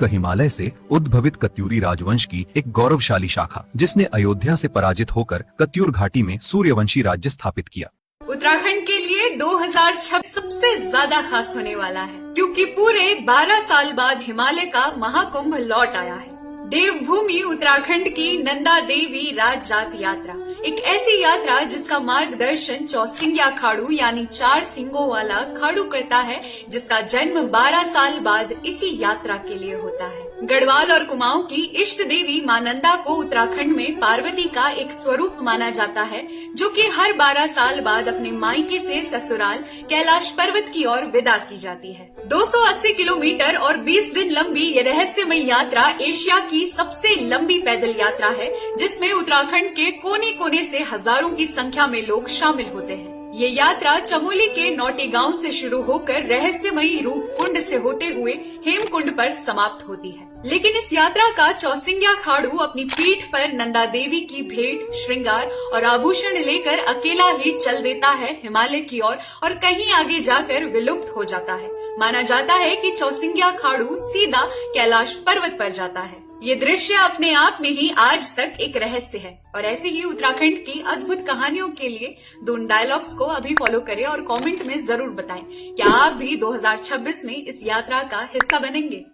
हिमालय से उद्भवित कत्यूरी राजवंश की एक गौरवशाली शाखा, जिसने अयोध्या से पराजित होकर कत्यूर घाटी में सूर्यवंशी राज्य स्थापित किया। उत्तराखंड के लिए 2026 सबसे ज्यादा खास होने वाला है, क्योंकि पूरे 12 साल बाद हिमालय का महाकुंभ लौट आया है। देवभूमि उत्तराखंड की नंदा देवी राज जात यात्रा, एक ऐसी यात्रा जिसका मार्गदर्शन चौसिंग्या खाड़ू यानी 4 सिंगों वाला खाड़ू करता है, जिसका जन्म 12 साल बाद इसी यात्रा के लिए होता है। गढ़वाल और कुमाऊं की इष्ट देवी मां नंदा को उत्तराखंड में पार्वती का एक स्वरूप माना जाता है, जो कि हर 12 साल बाद अपने मायके से ससुराल कैलाश पर्वत की ओर विदा की जाती है। 280 किलोमीटर और 20 दिन लंबी ये रहस्यमय यात्रा एशिया की सबसे लंबी पैदल यात्रा है, जिसमें उत्तराखंड के कोने कोने से हजारों की संख्या में लोग शामिल होते हैं। ये यात्रा चमोली के नौटी गांव से शुरू होकर रहस्यमयी रूप कुंड से होते हुए हेमकुंड पर समाप्त होती है। लेकिन इस यात्रा का चौसिंग्या खाड़ू अपनी पीठ पर नंदा देवी की भेंट, श्रृंगार और आभूषण लेकर अकेला ही चल देता है हिमालय की ओर और कहीं आगे जाकर विलुप्त हो जाता है। माना जाता है कि चौसिंग्या खाड़ू सीधा कैलाश पर्वत पर जाता है। ये दृश्य अपने आप में ही आज तक एक रहस्य है। और ऐसे ही उत्तराखंड की अद्भुत कहानियों के लिए दून डायलॉग्स को अभी फॉलो करें और कमेंट में जरूर बताएं, क्या आप भी 2026 में इस यात्रा का हिस्सा बनेंगे।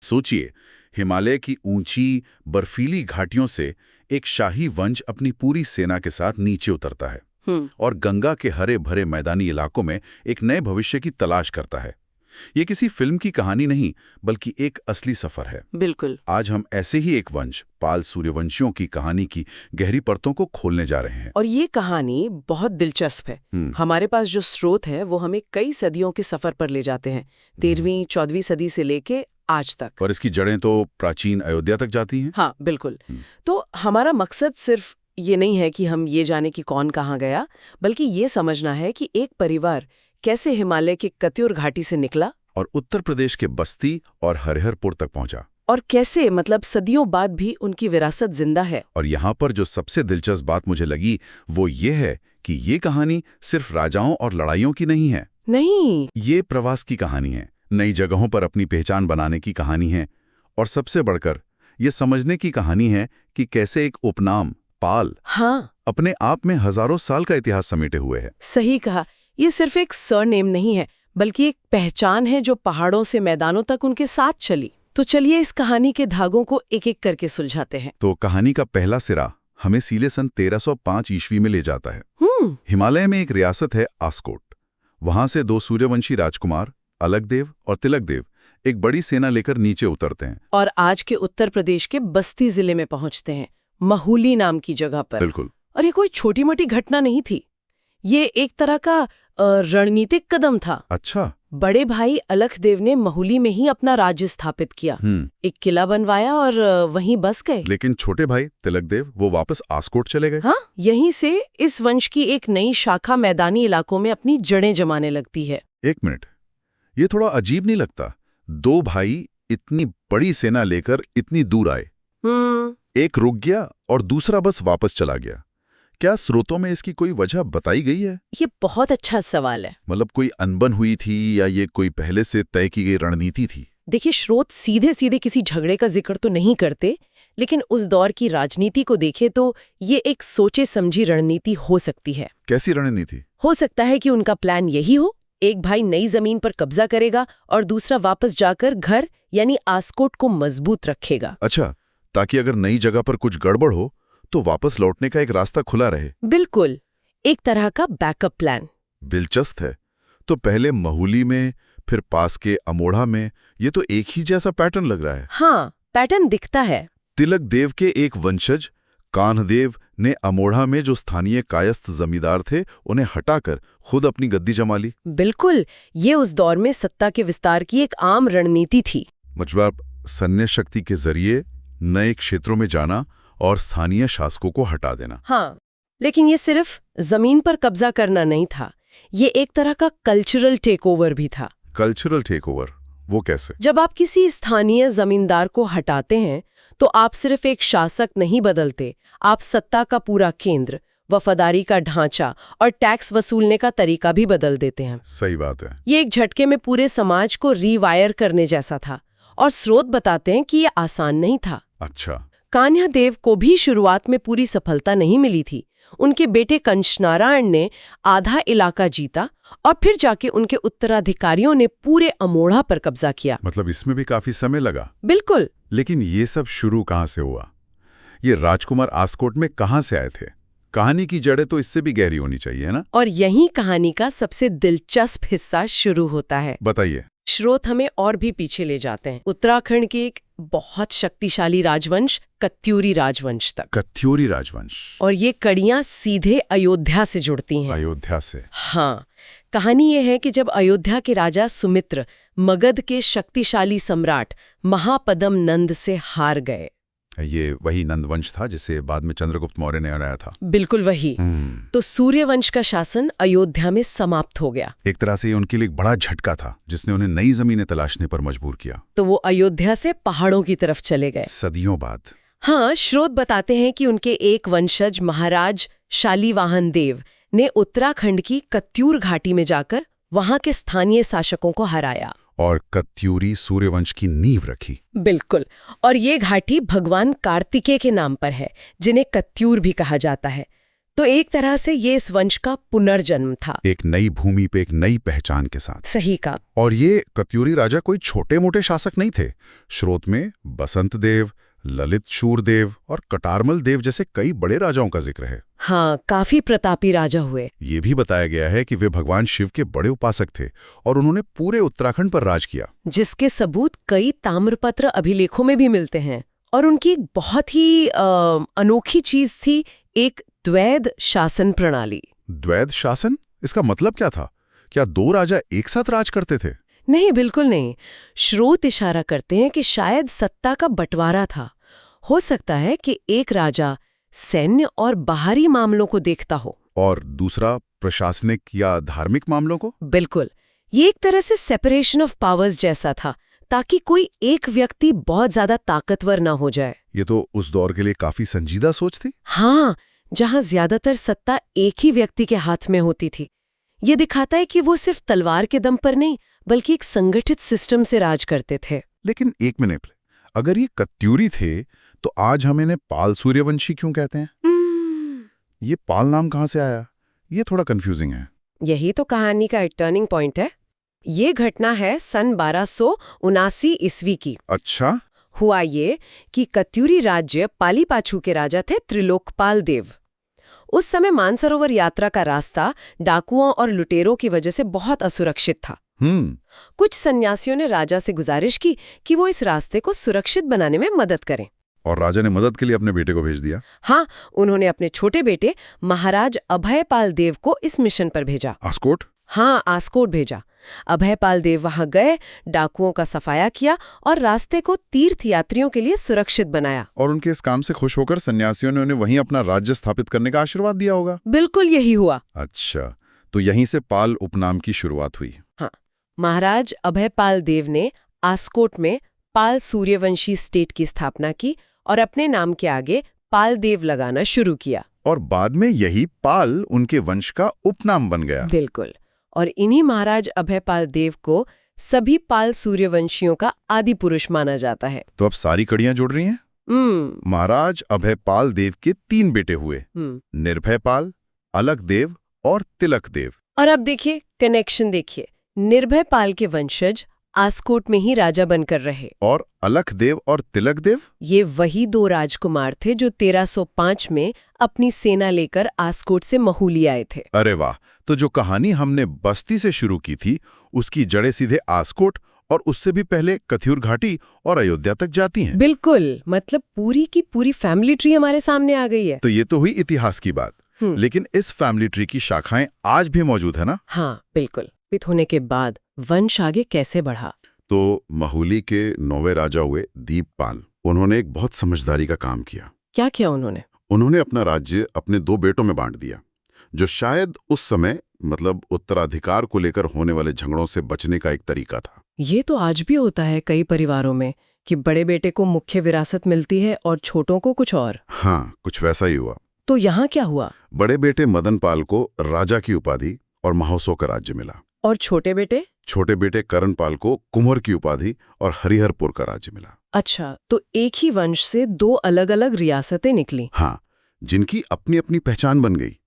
सोचिए, हिमालय की ऊंची बर्फीली घाटियों से एक शाही वंश अपनी पूरी सेना के साथ नीचे उतरता है और गंगा के हरे भरे मैदानी इलाकों में एक नए भविष्य की तलाश करता है। ये किसी फिल्म की कहानी नहीं, बल्कि एक असली सफर है। बिल्कुल। आज हम ऐसे ही एक वंश, पाल सूर्यवंशियों की कहानी की गहरी परतों को खोलने जा रहे हैं। और ये कहानी बहुत दिलचस्प है। हमारे पास जो स्रोत है वो हमें कई सदियों के सफर पर ले जाते हैं, 13वीं 14वीं सदी से लेके आज तक। और इसकी जड़ें तो प्राचीन अयोध्या तक जाती हैं। हाँ, बिल्कुल। तो हमारा मकसद सिर्फ ये नहीं है कि हम ये जाने कि कौन कहाँ गया, बल्कि ये समझना है कि एक परिवार कैसे हिमालय के कत्यूर घाटी से निकला और उत्तर प्रदेश के बस्ती और हरिहरपुर तक पहुंचा, और कैसे सदियों बाद भी उनकी विरासत जिंदा है। और यहाँ पर जो सबसे दिलचस्प बात मुझे लगी वो ये है कि ये कहानी सिर्फ राजाओं और लड़ाइयों की नहीं है। नहीं, ये प्रवास की कहानी है, नई जगहों पर अपनी पहचान बनाने की कहानी है, और सबसे बढ़कर ये समझने की कहानी है कि कैसे एक उपनाम पाल अपने आप में हजारों साल का इतिहास समेटे हुए है। सही कहा। ये सिर्फ एक सरनेम नहीं है, बल्कि एक पहचान है जो पहाड़ों से मैदानों तक उनके साथ चली। तो चलिए इस कहानी के धागों को एक एक करके सुलझाते हैं। तो कहानी का पहला सिरा हमें सीले सन 1305 ईस्वी में ले जाता है। हिमालय में एक रियासत है आस्कोट। वहां से 2 सूर्यवंशी राजकुमार अलकदेव और तिलकदेव एक बड़ी सेना लेकर नीचे उतरते हैं और आज के उत्तर प्रदेश के बस्ती जिले में पहुंचते हैं, महूली नाम की जगह पर। बिल्कुल। और ये कोई छोटी मोटी घटना नहीं थी, ये एक तरह का रणनीतिक कदम था। अच्छा। बड़े भाई अलखदेव ने महूली में ही अपना राज्य स्थापित किया, एक किला बनवाया और वहीं बस गए। लेकिन छोटे भाई तिलकदेव वो वापस आस्कोट चले गए। हाँ, यहीं से इस वंश की एक नई शाखा मैदानी इलाकों में अपनी जड़ें जमाने लगती है। एक मिनट, ये थोड़ा अजीब नहीं लगता? 2 भाई इतनी बड़ी सेना लेकर इतनी दूर आए, एक रुक गया और दूसरा बस वापस चला गया। क्या स्रोतों में इसकी कोई वजह बताई गई है? ये बहुत अच्छा सवाल है। मतलब कोई अनबन हुई थी या ये कोई पहले से तय की गई रणनीति थी? देखिए, स्रोत सीधे सीधे किसी झगड़े का जिक्र तो नहीं करते, लेकिन उस दौर की राजनीति को देखे तो ये एक सोचे समझी रणनीति हो सकती है। कैसी रणनीति? हो सकता है कि उनका प्लान यही हो, एक भाई नई जमीन पर कब्जा करेगा और दूसरा वापस जाकर घर यानी आस्कोट को मजबूत रखेगा। अच्छा, ताकि अगर नई जगह पर कुछ गड़बड़ हो तो वापस लौटने का एक रास्ता खुला रहे। बिल्कुल, एक तरह का बैकअप प्लान। दिलचस्प है। तो पहले महूली में, फिर पास के अमोढ़ा में, ये तो एक ही जैसा पैटर्न लग रहा है। हाँ, पैटर्न दिखता है। तिलकदेव के एक वंशज कान्हदेव ने अमोढ़ा में जो स्थानीय कायस्थ जमींदार थे उन्हें हटाकर खुद अपनी गद्दी जमा ली। बिल्कुल, ये उस दौर में सत्ता के विस्तार की एक आम रणनीति थी। मतलब सैन्य शक्ति के जरिए नए क्षेत्रों में जाना और स्थानीय शासकों को हटा देना। हाँ, लेकिन ये सिर्फ जमीन पर कब्जा करना नहीं था, ये एक तरह का कल्चरल टेकओवर भी था। Cultural takeover? वो कैसे? जब आप किसी स्थानीय जमींदार को हटाते हैं तो आप सिर्फ एक शासक नहीं बदलते, आप सत्ता का पूरा केंद्र, वफादारी का ढांचा और टैक्स वसूलने का तरीका भी बदल देते हैं। सही बात है। ये एक झटके में पूरे समाज को रीवायर करने जैसा था और स्रोत बताते हैं कि ये आसान नहीं था। अच्छा। कान्हा देव को भी शुरुआत में पूरी सफलता नहीं मिली थी। उनके बेटे कंचनारायण ने आधा इलाका जीता और फिर जाके उनके उत्तराधिकारियों ने पूरे अमोढ़ा पर कब्जा किया। मतलब इसमें भी काफी समय लगा। बिल्कुल। लेकिन ये सब शुरू कहाँ से हुआ? ये राजकुमार आस्कोट में कहाँ से आए थे? कहानी की जड़ें तो इससे भी गहरी होनी चाहिए, है ना? और यही कहानी का सबसे दिलचस्प हिस्सा शुरू होता है। बताइए। स्रोत हमें और भी पीछे ले जाते हैं, उत्तराखंड के एक बहुत शक्तिशाली राजवंश कत्यूरी राजवंश तक। कत्यूरी राजवंश। और ये कड़ियां सीधे अयोध्या से जुड़ती हैं। अयोध्या से? हाँ। कहानी ये है कि जब अयोध्या के राजा सुमित्र मगध के शक्तिशाली सम्राट महापद्म नंद से हार गए। ये वही नंदवंश था जिसे बाद में चंद्रगुप्त मौर्य ने हराया था। बिल्कुल वही। तो सूर्यवंश का शासन अयोध्या में समाप्त हो गया। एक तरह से ये उनके लिए एक बड़ा झटका था जिसने उन्हें नई जमीनें तलाशने पर मजबूर किया। तो वो अयोध्या से पहाड़ों की तरफ चले गए। सदियों बाद। हाँ, स्रोत बताते हैं कि उनके एक वंशज महाराज शालीवाहन देव ने उत्तराखंड की कत्यूर घाटी में जाकर वहां के स्थानीय शासकों को हराया और कत्यूरी सूर्यवंश की नींव रखी। बिल्कुल। और ये घाटी भगवान कार्तिकेय के नाम पर है, जिन्हें कत्यूर भी कहा जाता है। तो एक तरह से ये इस वंश का पुनर्जन्म था, एक नई भूमि पे एक नई पहचान के साथ। सही का। और ये कत्यूरी राजा कोई छोटे मोटे शासक नहीं थे। स्रोत में बसंत देव, ललित शूरदेव और कटारमल देव जैसे कई बड़े राजाओं का जिक्र है। हाँ, काफी प्रतापी राजा हुए। ये भी बताया गया है कि वे भगवान शिव के बड़े उपासक थे और उन्होंने पूरे उत्तराखंड पर राज किया, जिसके सबूत कई ताम्रपत्र अभिलेखों में भी मिलते हैं। और उनकी एक बहुत ही अनोखी चीज थी, एक द्वैध शासन प्रणाली। द्वैध शासन? इसका मतलब क्या था? क्या दो राजा एक साथ राज करते थे? नहीं, बिल्कुल नहीं। स्रोत इशारा करते हैं कि शायद सत्ता का बंटवारा था। हो सकता है कि एक राजा सैन्य और बाहरी मामलों को देखता हो और दूसरा प्रशासनिक या धार्मिक मामलों को। बिल्कुल। ये एक तरह से सेपरेशन ऑफ पावर्स जैसा था, ताकि कोई एक व्यक्ति बहुत ज्यादा ताकतवर ना हो जाए। ये तो उस दौर के लिए काफी संजीदा सोच थी। हाँ, जहां ज्यादातर सत्ता एक ही व्यक्ति के हाथ में होती थी। ये दिखाता है कि वो सिर्फ तलवार के दम पर नहीं, बल्कि एक संगठित सिस्टम से राज करते थे। लेकिन एक मिनट, अगर ये कत्यूरी थे तो आज हम इन्हें पाल सूर्यवंशी क्यों कहते हैं? ये पाल नाम कहाँ से आया? ये थोड़ा कंफ्यूजिंग है। यही तो कहानी का एक टर्निंग पॉइंट है। ये घटना है सन 1279 ईस्वी की। अच्छा। हुआ ये कि कत्यूरी राज्य पालीपाछू के राजा थे त्रिलोकपाल देव। उस समय मानसरोवर यात्रा का रास्ता डाकुओं और लुटेरों की वजह से बहुत असुरक्षित था। कुछ सन्यासियों ने राजा से गुजारिश की कि वो इस रास्ते को सुरक्षित बनाने में मदद करें। और राजा ने मदद के लिए अपने बेटे को भेज दिया। हाँ, उन्होंने अपने छोटे बेटे महाराज अभयपाल देव को इस मिशन पर भेजा। आस्कोट? हाँ, आस्कोट भेजा। अभयपाल देव वहां गए, डाकुओं का सफाया किया और रास्ते को तीर्थ यात्रियों के लिए सुरक्षित बनाया। और उनके इस काम से खुश होकर सन्यासियों ने उन्हें वहीं अपना राज्य स्थापित करने का आशीर्वाद दिया होगा। बिल्कुल यही हुआ। अच्छा, तो यहीं से पाल उपनाम की शुरुआत हुई। हाँ, महाराज अभयपाल देव ने आस्कोट में पाल सूर्यवंशी स्टेट की स्थापना की और अपने नाम के आगे पाल देव लगाना शुरू किया। और बाद में यही पाल उनके वंश का उपनाम बन गया। बिल्कुल। और इन्हीं महाराज अभयपाल देव को सभी पाल सूर्यवंशियों का आदि पुरुष माना जाता है। तो अब सारी कड़ियां जुड़ रही हैं। महाराज अभयपाल देव के 3 बेटे हुए, निर्भयपाल, अलख देव और तिलक देव। और अब देखिए कनेक्शन, देखिए निर्भयपाल के वंशज आस्कोट में ही राजा बनकर रहे। और अलख देव और तिलक देव, ये वही 2 राजकुमार थे जो 1305 में अपनी सेना लेकर आस्कोट से महूली आए थे। अरे वाह! तो जो कहानी हमने बस्ती से शुरू की थी उसकी जड़ें सीधे आस्कोट और उससे भी पहले कत्यूर घाटी और अयोध्या तक जाती हैं। बिल्कुल, मतलब पूरी की पूरी फैमिली ट्री हमारे सामने आ गई है। तो ये तो हुई इतिहास की बात, लेकिन इस फैमिली ट्री की शाखाएं आज भी मौजूद है ना? हाँ, बिल्कुल। होने के बाद वंश आगे कैसे बढ़ा? तो महूली के 9वें राजा हुए दीपपाल। उन्होंने एक बहुत समझदारी का काम किया। क्या किया उन्होंने? उन्होंने अपना राज्य अपने 2 बेटों में बांट दिया, जो शायद उस समय मतलब उत्तराधिकार को लेकर होने वाले झगड़ों से बचने का एक तरीका था। ये तो आज भी होता है कई परिवारों में कि बड़े बेटे को मुख्य विरासत मिलती है और छोटों को कुछ और। हाँ, कुछ वैसा ही हुआ। तो यहाँ क्या हुआ? बड़े बेटे मदनपाल को राजा की उपाधि और महोत्सव का राज्य मिला। और छोटे बेटे? छोटे बेटे करणपाल को कुंवर की उपाधि और हरिहरपुर का राज्य मिला। अच्छा, तो एक ही वंश से दो अलग-अलग रियासतें निकली। हाँ, जिनकी अपनी अपनी पहचान बन गई।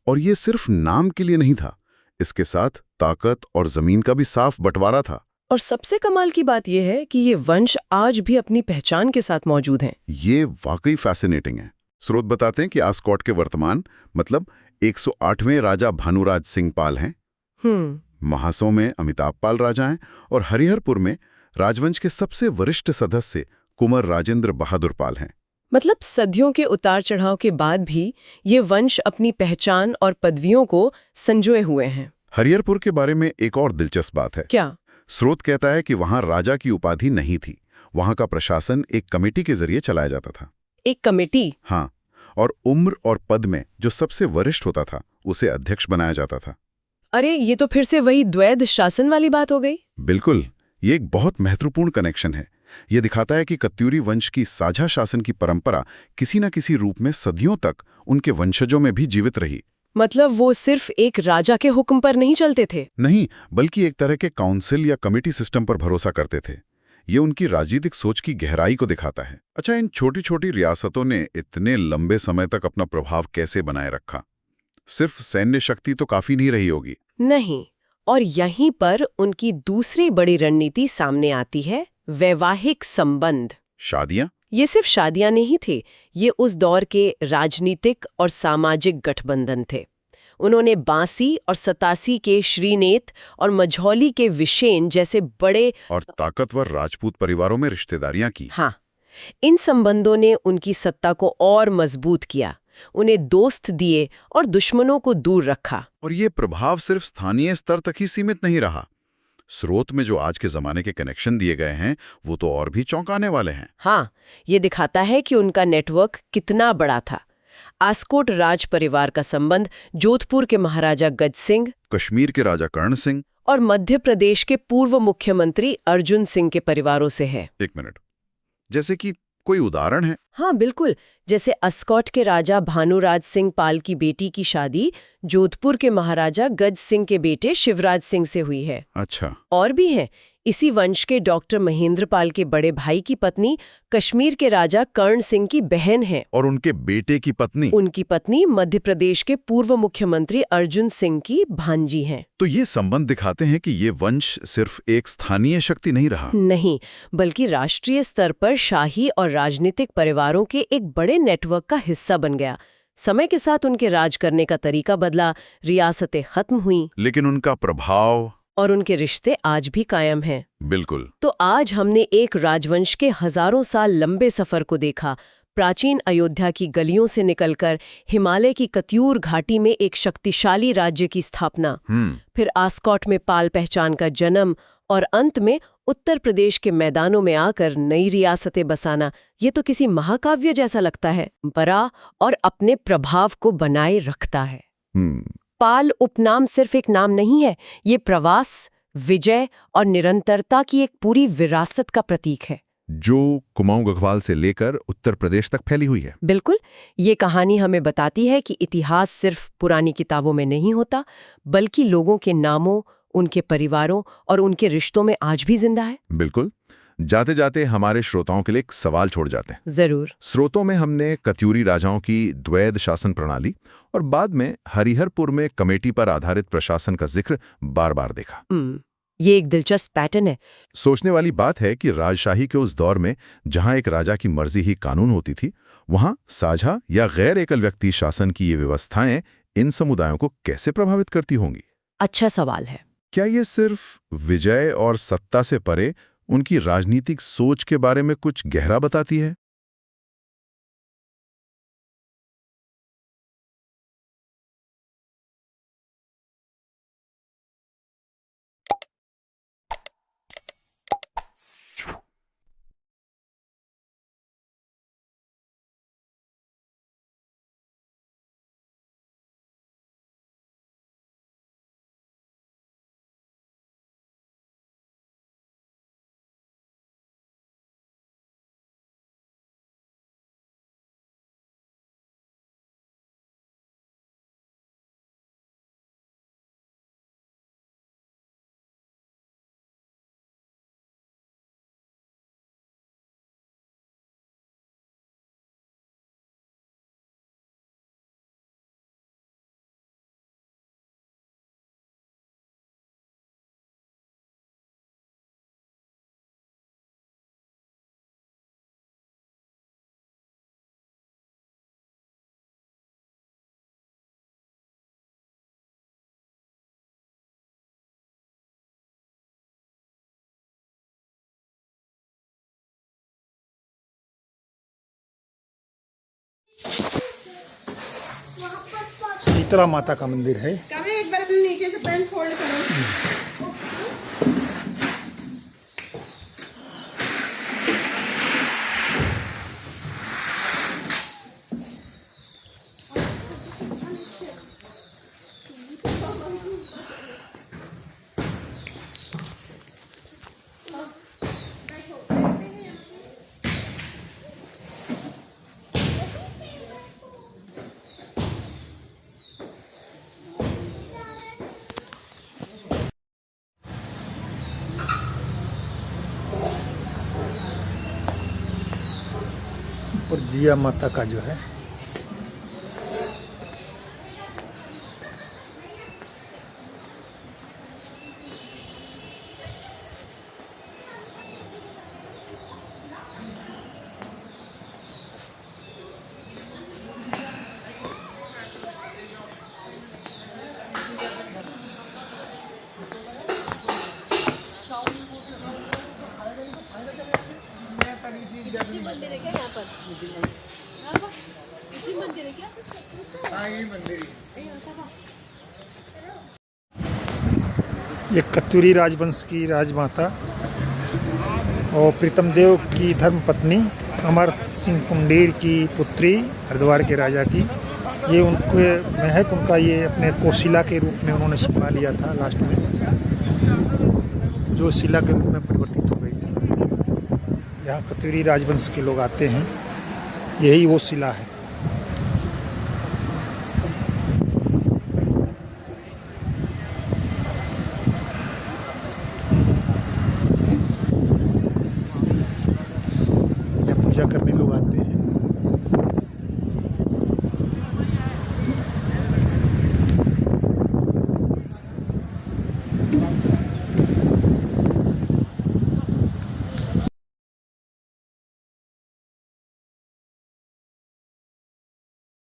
और ये सिर्फ नाम के लिए नहीं था, इसके साथ ताकत और जमीन का भी साफ बंटवारा था। और सबसे कमाल की बात यह है कि ये वंश आज भी अपनी पहचान के साथ मौजूद हैं। ये वाकई फैसिनेटिंग है। स्रोत बताते हैं कि आस्कॉट के वर्तमान मतलब 108वें राजा भानुराज सिंह पाल हैं। महासों में अमिताभ पाल राजा हैं और हरिहरपुर में राजवंश के सबसे वरिष्ठ सदस्य कुंवर राजेंद्र बहादुर पाल हैं। मतलब सदियों के उतार चढ़ाव के बाद भी ये वंश अपनी पहचान और पदवियों को संजोए हुए हैं। हरिहरपुर के बारे में एक और दिलचस्प बात है। क्या? स्रोत कहता है कि वहां राजा की उपाधि नहीं थी, वहां का प्रशासन एक कमेटी के जरिए चलाया जाता था। एक कमेटी? हाँ, और उम्र और पद में जो सबसे वरिष्ठ होता था उसे अध्यक्ष बनाया जाता था। अरे, ये तो फिर से वही द्वैध शासन वाली बात हो गई। बिल्कुल, ये एक बहुत महत्वपूर्ण कनेक्शन है। ये दिखाता है कि कत्यूरी वंश की साझा शासन की परंपरा किसी न किसी रूप में सदियों तक उनके वंशजों में भी जीवित रही। मतलब वो सिर्फ एक राजा के हुक्म पर नहीं चलते थे? नहीं, बल्कि एक तरह के काउंसिल या कमेटी सिस्टम पर भरोसा करते थे। ये उनकी राजनीतिक सोच की गहराई को दिखाता है। अच्छा, इन छोटी छोटी रियासतों ने इतने लंबे समय तक अपना प्रभाव कैसे बनाए रखा? सिर्फ सैन्य शक्ति तो काफी नहीं रही होगी। नहीं, और यहीं पर उनकी दूसरी बड़ी रणनीति सामने आती है, वैवाहिक संबंध। शादियां? ये सिर्फ शादियां नहीं थे, ये उस दौर के राजनीतिक और सामाजिक गठबंधन थे। उन्होंने बांसी और सतासी के श्रीनेत और मझौली के विशेन जैसे बड़े और ताकतवर राजपूत परिवारों में रिश्तेदारियां की। हाँ, इन संबंधों ने उनकी सत्ता को और मजबूत किया, उन्हें दोस्त दिए और दुश्मनों को दूर रखा। और ये प्रभाव सिर्फ स्थानीय स्तर तक ही सीमित नहीं रहा। स्रोत में जो आज के जमाने के कनेक्शन दिए गए हैं वो तो और भी चौंकाने वाले हैं। हाँ, ये दिखाता है कि उनका नेटवर्क कितना बड़ा था। आस्कोट राज परिवार का संबंध जोधपुर के महाराजा गज सिंह, कश्मीर के राजा कर्ण सिंह और मध्य प्रदेश के पूर्व मुख्यमंत्री अर्जुन सिंह के परिवारों से है। एक मिनट, जैसे कि कोई उदाहरण है? हाँ बिल्कुल, जैसे अस्कॉट के राजा भानुराज सिंह पाल की बेटी की शादी जोधपुर के महाराजा गज सिंह के बेटे शिवराज सिंह से हुई है। अच्छा। और भी हैं, इसी वंश के डॉक्टर महेंद्र पाल के बड़े भाई की पत्नी कश्मीर के राजा कर्ण सिंह की बहन है। और उनके बेटे की पत्नी? उनकी पत्नी मध्य प्रदेश के पूर्व मुख्यमंत्री अर्जुन सिंह की भांजी हैं। तो ये संबंध दिखाते हैं कि ये वंश सिर्फ एक स्थानीय शक्ति नहीं रहा। नहीं, बल्कि राष्ट्रीय स्तर पर शाही और राजनीतिक परिवारों के एक बड़े नेटवर्क का हिस्सा बन गया। समय के साथ उनके राज करने का तरीका बदला, रियासतें खत्म हुईं, लेकिन उनका प्रभाव और उनके रिश्ते आज भी कायम हैं। बिल्कुल। तो आज हमने एक राजवंश के हजारों साल लंबे सफर को देखा, प्राचीन अयोध्या की गलियों से निकलकर हिमालय की कत्यूर घाटी में एक शक्तिशाली राज्य की स्थापना, फिर आस्कॉट में पाल पहचान का जन्म और अंत में उत्तर प्रदेश के मैदानों में आकर नई रियासतें बसाना। ये तो किसी महाकाव्य जैसा लगता है। परंपरा और अपने प्रभाव को बनाए रखता है। पाल उपनाम सिर्फ एक नाम नहीं है, ये प्रवास, विजय और निरंतरता की एक पूरी विरासत का प्रतीक है, जो कुमाऊं गढ़वाल से लेकर उत्तर प्रदेश तक फैली हुई है। बिल्कुल, ये कहानी हमें बताती है कि इतिहास सिर्फ पुरानी किताबों में नहीं होता, बल्कि लोगों के नामों, उनके परिवारों और उनके रिश्तों में आज भी जिंदा है। बिल्कुल। जाते जाते हमारे श्रोताओं के लिए एक सवाल छोड़ जाते हैं। जरूर। स्रोतों में हमने कत्यूरी राजाओं की द्वैध शासन प्रणाली और बाद में हरिहरपुर में कमेटी पर आधारित प्रशासन का जिक्र बार बार देखा। ये एक दिलचस्प पैटर्न है। सोचने वाली बात है कि राजशाही के उस दौर में जहां एक राजा की मर्जी ही कानून होती थी, वहां साझा या गैर एकल व्यक्ति शासन की ये व्यवस्थाएं इन समुदायों को कैसे प्रभावित करती होंगी? अच्छा सवाल है। क्या ये सिर्फ विजय और सत्ता से परे उनकी राजनीतिक सोच के बारे में कुछ गहरा बताती है? शीतला माता का मंदिर है। कभी एक बार अपने नीचे से पैंट फोल्ड करो। और जिया माता का जो है मंदिर है क्या यहाँ पर? इसी मंदिर है क्या? ये कत्यूरी राजवंश की राजमाता और प्रीतम देव की धर्मपत्नी अमर सिंह कुंडेर की पुत्री हरिद्वार के राजा की। ये उनके महक उनका ये अपने कोशिला के रूप में उन्होंने छिपा लिया था लास्ट में, जो शिला के रूप में परिवर्तित हो गई थी। यहाँ कत्यूरी राजवंश के लोग आते हैं, यही वो शिला है। यहाँ पूजा करने लोग आते हैं।